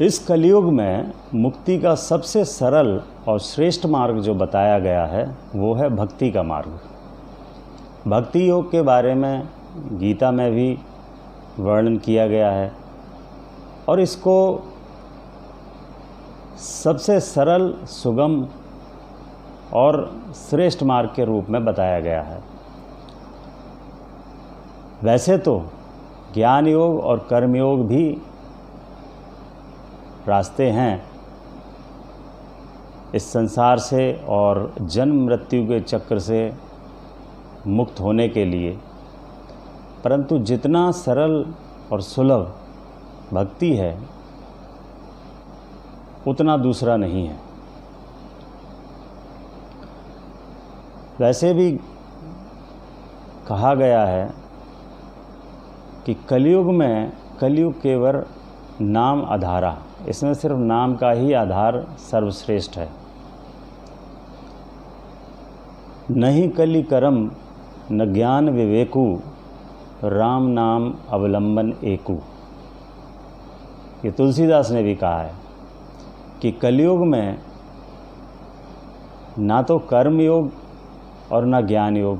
इस कलयुग में मुक्ति का सबसे सरल और श्रेष्ठ मार्ग जो बताया गया है वो है भक्ति का मार्ग। भक्ति योग के बारे में गीता में भी वर्णन किया गया है और इसको सबसे सरल, सुगम और श्रेष्ठ मार्ग के रूप में बताया गया है। वैसे तो ज्ञान योग और कर्म योग भी रास्ते हैं इस संसार से और जन्म मृत्यु के चक्र से मुक्त होने के लिए, परंतु जितना सरल और सुलभ भक्ति है उतना दूसरा नहीं है। वैसे भी कहा गया है कि कलयुग में कलयुग केवल नाम आधारा, इसमें सिर्फ नाम का ही आधार सर्वश्रेष्ठ है। नहीं कलि करम न ज्ञान विवेकु, राम नाम अवलंबन एकु। ये तुलसीदास ने भी कहा है कि कलयुग में ना तो कर्म योग और ना ज्ञान योग,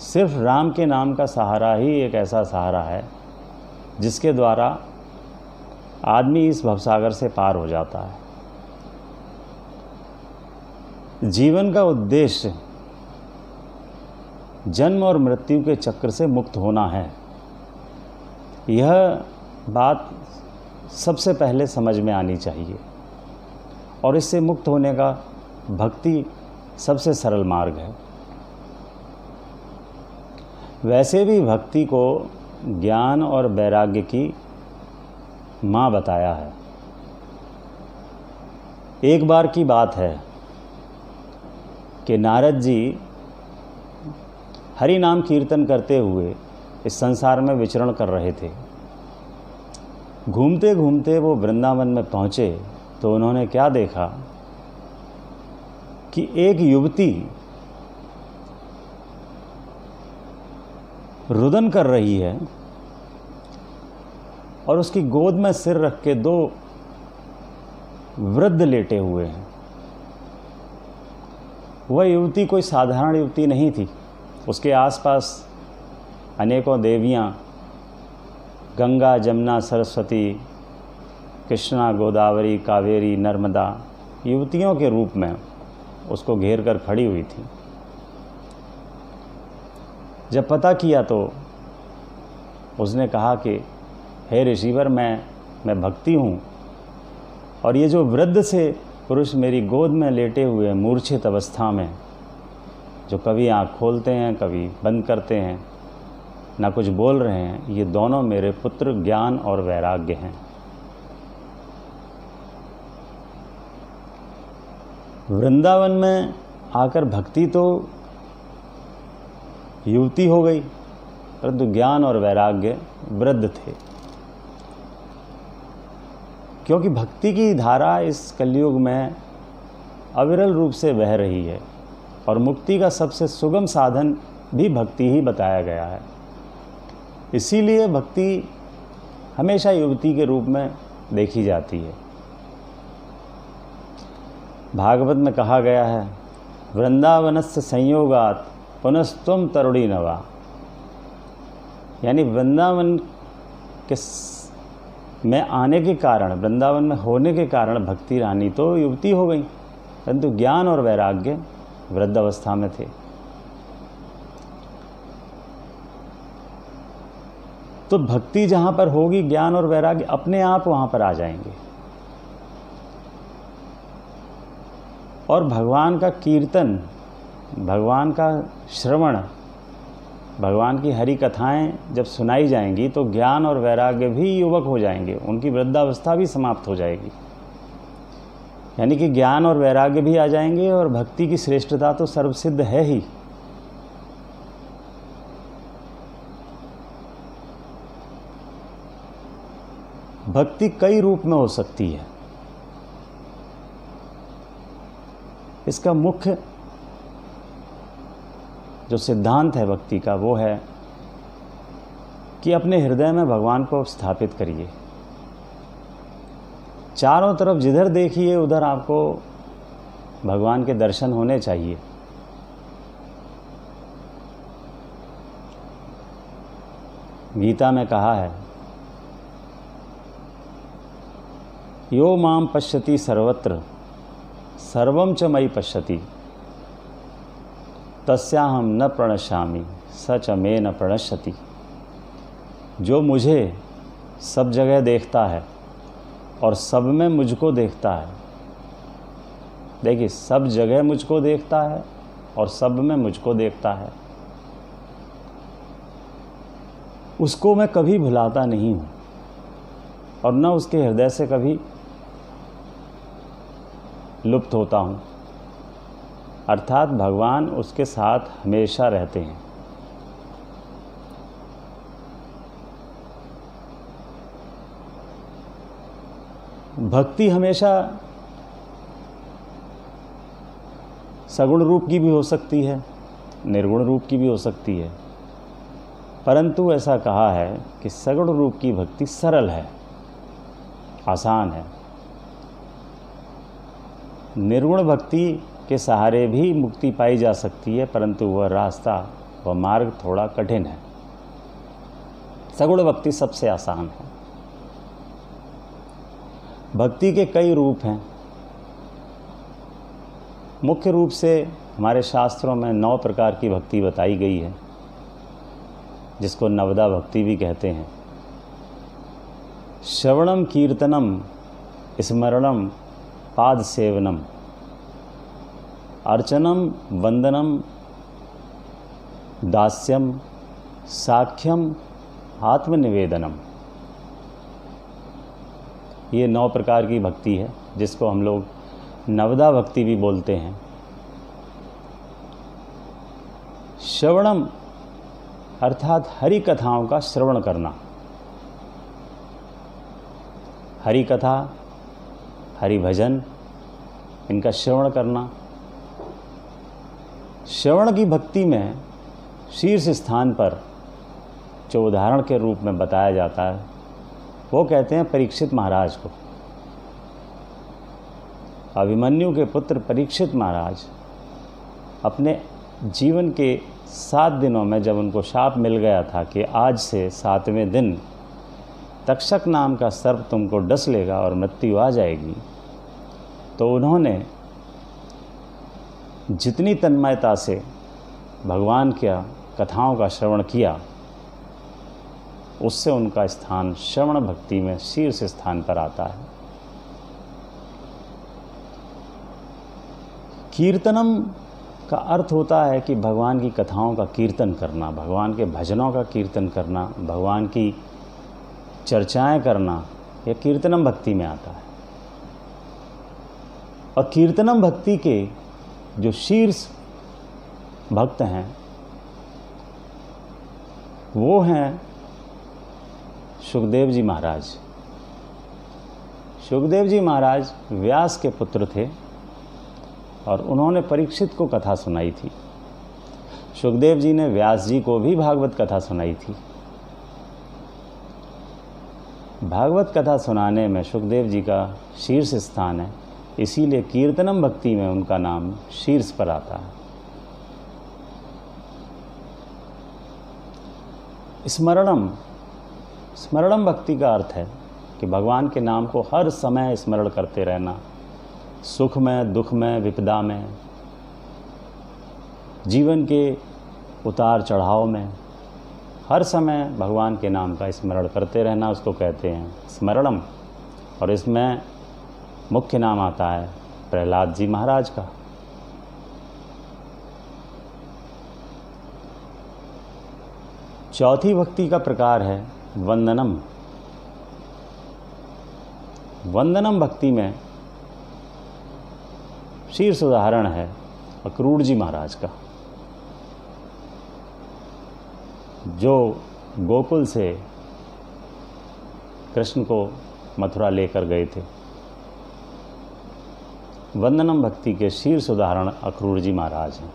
सिर्फ राम के नाम का सहारा ही एक ऐसा सहारा है जिसके द्वारा आदमी इस भवसागर से पार हो जाता है। जीवन का उद्देश्य जन्म और मृत्यु के चक्र से मुक्त होना है। यह बात सबसे पहले समझ में आनी चाहिए और इससे मुक्त होने का भक्ति सबसे सरल मार्ग है। वैसे भी भक्ति को ज्ञान और वैराग्य की माँ बताया है। एक बार की बात है कि नारद जी हरि नाम कीर्तन करते हुए इस संसार में विचरण कर रहे थे। घूमते घूमते वो वृंदावन में पहुँचे तो उन्होंने क्या देखा कि एक युवती रुदन कर रही है और उसकी गोद में सिर रख के दो वृद्ध लेटे हुए हैं। वह युवती कोई साधारण युवती नहीं थी। उसके आसपास अनेकों देवियाँ गंगा, जमुना, सरस्वती, कृष्णा, गोदावरी, कावेरी, नर्मदा युवतियों के रूप में उसको घेर कर खड़ी हुई थी। जब पता किया तो उसने कहा कि हे ऋषिवर, मैं भक्ति हूँ और ये जो वृद्ध से पुरुष मेरी गोद में लेटे हुए मूर्छित अवस्था में, जो कभी आँख खोलते हैं कभी बंद करते हैं, ना कुछ बोल रहे हैं, ये दोनों मेरे पुत्र ज्ञान और वैराग्य हैं। वृंदावन में आकर भक्ति तो युवती हो गई, परंतु ज्ञान और वैराग्य वृद्ध थे, क्योंकि भक्ति की धारा इस कलयुग में अविरल रूप से बह रही है और मुक्ति का सबसे सुगम साधन भी भक्ति ही बताया गया है। इसीलिए भक्ति हमेशा युवती के रूप में देखी जाती है। भागवत में कहा गया है, वृंदावनस्य संयोगात पुनस्त्वम तरुणी नवा, यानी वृंदावन के में आने के कारण, वृंदावन में होने के कारण भक्ति रानी तो युवती हो गई, परंतु ज्ञान और वैराग्य वृद्ध अवस्था में थे। तो भक्ति जहाँ पर होगी, ज्ञान और वैराग्य अपने आप वहाँ पर आ जाएंगे और भगवान का कीर्तन, भगवान का श्रवण, भगवान की हरि कथाएं जब सुनाई जाएंगी तो ज्ञान और वैराग्य भी युवक हो जाएंगे, उनकी वृद्धावस्था भी समाप्त हो जाएगी। यानी कि ज्ञान और वैराग्य भी आ जाएंगे और भक्ति की श्रेष्ठता तो सर्वसिद्ध है ही। भक्ति कई रूप में हो सकती है। इसका मुख्य जो सिद्धांत है भक्ति का वो है कि अपने हृदय में भगवान को स्थापित करिए। चारों तरफ जिधर देखिए उधर आपको भगवान के दर्शन होने चाहिए। गीता में कहा है, यो माम पश्यति सर्वत्र सर्वं च मयि पश्यति तस्याहं न प्रणश्यामि स च मे न प्रणश्यति। जो मुझे सब जगह देखता है और सब में मुझको देखता है, देखिए सब जगह मुझको देखता है और सब में मुझको देखता है, उसको मैं कभी भुलाता नहीं हूँ और न उसके हृदय से कभी लुप्त होता हूँ। अर्थात भगवान उसके साथ हमेशा रहते हैं। भक्ति हमेशा सगुण रूप की भी हो सकती है, निर्गुण रूप की भी हो सकती है, परंतु ऐसा कहा है कि सगुण रूप की भक्ति सरल है, आसान है। निर्गुण भक्ति के सहारे भी मुक्ति पाई जा सकती है, परंतु वह रास्ता, वह मार्ग थोड़ा कठिन है। सगुण भक्ति सबसे आसान है। भक्ति के कई रूप हैं। मुख्य रूप से हमारे शास्त्रों में 9 प्रकार की भक्ति बताई गई है, जिसको नवदा भक्ति भी कहते हैं। श्रवणम कीर्तनम स्मरणम पाद सेवनम अर्चनम वंदनम दास्यम साख्यम आत्मनिवेदनम। ये 9 प्रकार की भक्ति है, जिसको हम लोग नवदा भक्ति भी बोलते हैं। श्रवणम अर्थात हरि कथाओं का श्रवण करना। हरि कथा, हरि भजन, इनका श्रवण करना। श्रवण की भक्ति में शीर्ष स्थान पर जो उदाहरण के रूप में बताया जाता है, वो कहते हैं परीक्षित महाराज को। अभिमन्यु के पुत्र परीक्षित महाराज अपने जीवन के 7 दिनों में जब उनको शाप मिल गया था कि आज से 7वें दिन तक्षक नाम का सर्प तुमको डस लेगा और मृत्यु आ जाएगी, तो उन्होंने जितनी तन्मयता से भगवान की कथाओं का श्रवण किया, उससे उनका स्थान श्रवण भक्ति में शीर्ष स्थान पर आता है। कीर्तनम का अर्थ होता है कि भगवान की कथाओं का कीर्तन करना, भगवान के भजनों का कीर्तन करना, भगवान की चर्चाएं करना, यह कीर्तनम भक्ति में आता है। और कीर्तनम भक्ति के जो शीर्ष भक्त हैं वो हैं सुखदेव जी महाराज। सुखदेव जी महाराज व्यास के पुत्र थे और उन्होंने परीक्षित को कथा सुनाई थी। सुखदेव जी ने व्यास जी को भी भागवत कथा सुनाई थी। भागवत कथा सुनाने में सुखदेव जी का शीर्ष स्थान है, इसीलिए कीर्तनम भक्ति में उनका नाम शीर्ष पर आता है। स्मरणम, स्मरणम भक्ति का अर्थ है कि भगवान के नाम को हर समय स्मरण करते रहना, सुख में, दुख में, विपदा में, जीवन के उतार चढ़ाव में, हर समय भगवान के नाम का स्मरण करते रहना, उसको कहते हैं स्मरणम। और इसमें मुख्य नाम आता है प्रहलाद जी महाराज का। चौथी भक्ति का प्रकार है वंदनम। वंदनम भक्ति में शीर्ष उदाहरण है अक्रूर जी महाराज का, जो गोकुल से कृष्ण को मथुरा लेकर गए थे। वंदनम भक्ति के शीर्ष उदाहरण अक्रूर जी महाराज हैं।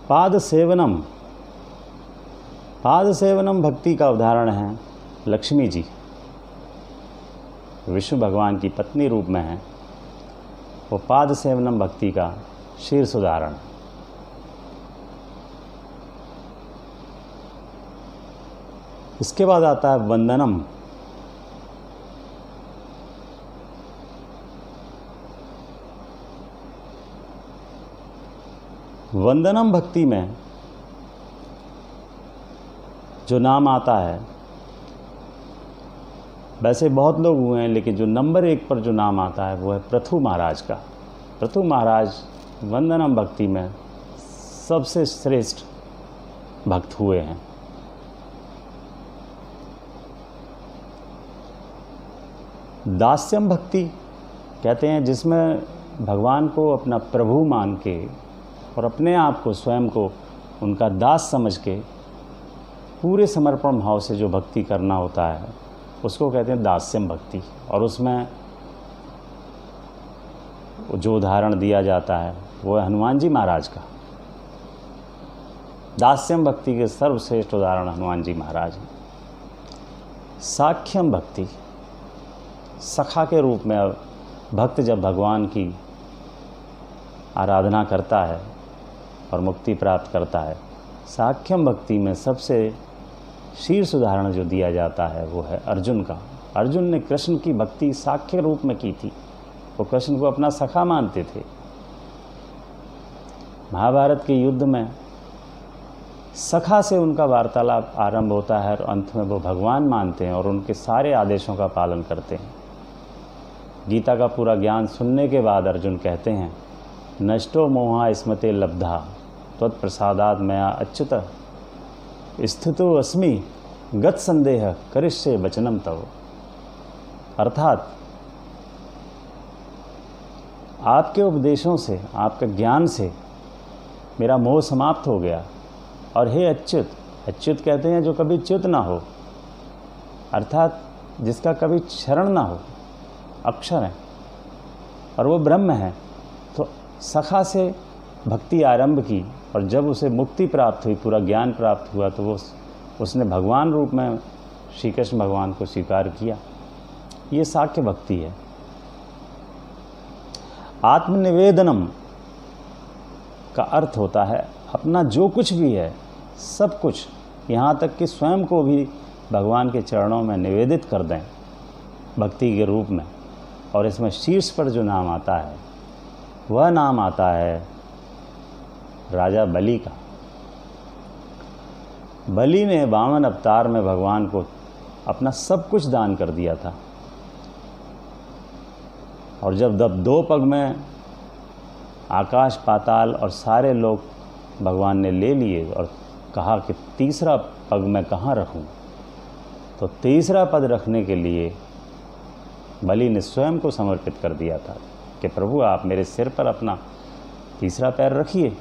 पाद सेवनम, पाद सेवनम भक्ति का उदाहरण है लक्ष्मी जी, विष्णु भगवान की पत्नी रूप में है, वो पाद सेवनम भक्ति का शीर्ष उदाहरण। इसके बाद आता है वंदनम। वंदनम भक्ति में जो नाम आता है, वैसे बहुत लोग हुए हैं, लेकिन जो नंबर 1 पर जो नाम आता है वो है पृथु महाराज का। पृथु महाराज वंदनम भक्ति में सबसे श्रेष्ठ भक्त हुए हैं। दास्यम भक्ति कहते हैं, जिसमें भगवान को अपना प्रभु मान के और अपने आप को स्वयं को उनका दास समझ के पूरे समर्पण भाव से जो भक्ति करना होता है उसको कहते हैं दास्यम भक्ति। और उसमें जो उदाहरण दिया जाता है वो है हनुमान जी महाराज का। दास्यम भक्ति के सर्वश्रेष्ठ उदाहरण हनुमान जी महाराज हैं। साख्यम भक्ति, सखा के रूप में भक्त जब भगवान की आराधना करता है और मुक्ति प्राप्त करता है, साख्यम भक्ति में सबसे शीर्ष उदाहरण जो दिया जाता है वो है अर्जुन का। अर्जुन ने कृष्ण की भक्ति साख्य रूप में की थी, वो कृष्ण को अपना सखा मानते थे। महाभारत के युद्ध में सखा से उनका वार्तालाप आरंभ होता है और अंत में वो भगवान मानते हैं और उनके सारे आदेशों का पालन करते हैं। गीता का पूरा ज्ञान सुनने के बाद अर्जुन कहते हैं, नष्टो मोहा स्मृते लब्धा त्वत्प्रसादात् मया अच्युत स्थितो अस्मि गत संदेह करिष्ये वचनम तव। अर्थात आपके उपदेशों से, आपके ज्ञान से मेरा मोह समाप्त हो गया। और हे अच्युत, अच्युत कहते हैं जो कभी च्युत ना हो, अर्थात जिसका कभी क्षरण ना हो, अक्षर है और वो ब्रह्म है। तो सखा से भक्ति आरंभ की और जब उसे मुक्ति प्राप्त हुई, पूरा ज्ञान प्राप्त हुआ, तो उसने भगवान रूप में श्री कृष्ण भगवान को स्वीकार किया। ये साख्य भक्ति है। आत्मनिवेदनम का अर्थ होता है अपना जो कुछ भी है, सब कुछ, यहाँ तक कि स्वयं को भी भगवान के चरणों में निवेदित कर दें भक्ति के रूप में। और इसमें शीर्ष पर जो नाम आता है वह नाम आता है राजा बलि का। बलि ने वामन अवतार में भगवान को अपना सब कुछ दान कर दिया था। और जब 2 पग में आकाश पाताल और सारे लोग भगवान ने ले लिए और कहा कि तीसरा पग मैं कहाँ रखूं, तो तीसरा पद रखने के लिए बलि ने स्वयं को समर्पित कर दिया था कि प्रभु आप मेरे सिर पर अपना तीसरा पैर रखिए।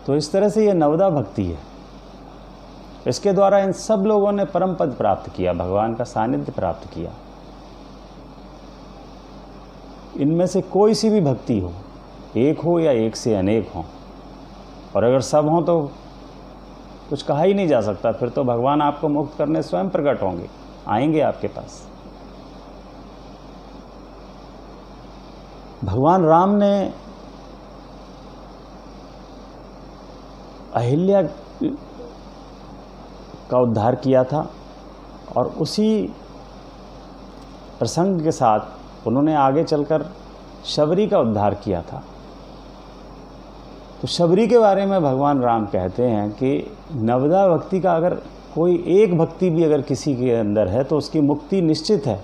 तो इस तरह से ये नवदा भक्ति है। इसके द्वारा इन सब लोगों ने परम पद प्राप्त किया, भगवान का सानिध्य प्राप्त किया। इनमें से कोई सी भी भक्ति हो, एक हो या एक से अनेक हो, और अगर सब हों तो कुछ कहा ही नहीं जा सकता। फिर तो भगवान आपको मुक्त करने स्वयं प्रकट होंगे, आएंगे आपके पास। भगवान राम ने अहिल्या का उद्धार किया था और उसी प्रसंग के साथ उन्होंने आगे चलकर शबरी का उद्धार किया था। तो शबरी के बारे में भगवान राम कहते हैं कि नवदा भक्ति का अगर कोई एक भक्ति भी अगर किसी के अंदर है तो उसकी मुक्ति निश्चित है।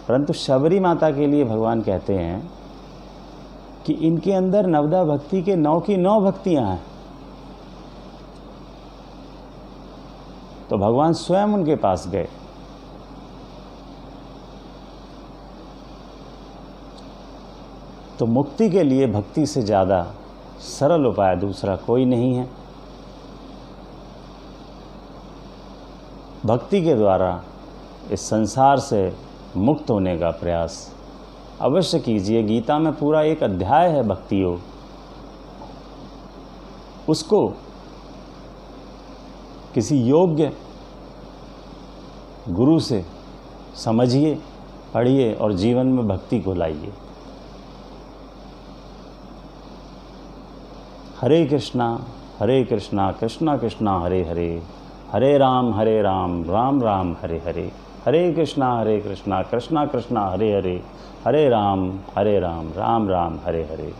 परंतु शबरी माता के लिए भगवान कहते हैं कि इनके अंदर नवदा भक्ति के 9 की 9 भक्तियां हैं। तो भगवान स्वयं उनके पास गए। तो मुक्ति के लिए भक्ति से ज़्यादा सरल उपाय दूसरा कोई नहीं है। भक्ति के द्वारा इस संसार से मुक्त होने का प्रयास अवश्य कीजिए। गीता में पूरा एक अध्याय है भक्ति योग, उसको किसी योग्य गुरु से समझिए, पढ़िए और जीवन में भक्ति को लाइए। हरे कृष्णा कृष्णा कृष्णा हरे हरे, हरे राम राम राम हरे हरे, हरे कृष्णा कृष्णा कृष्णा हरे हरे, हरे राम राम राम हरे हरे।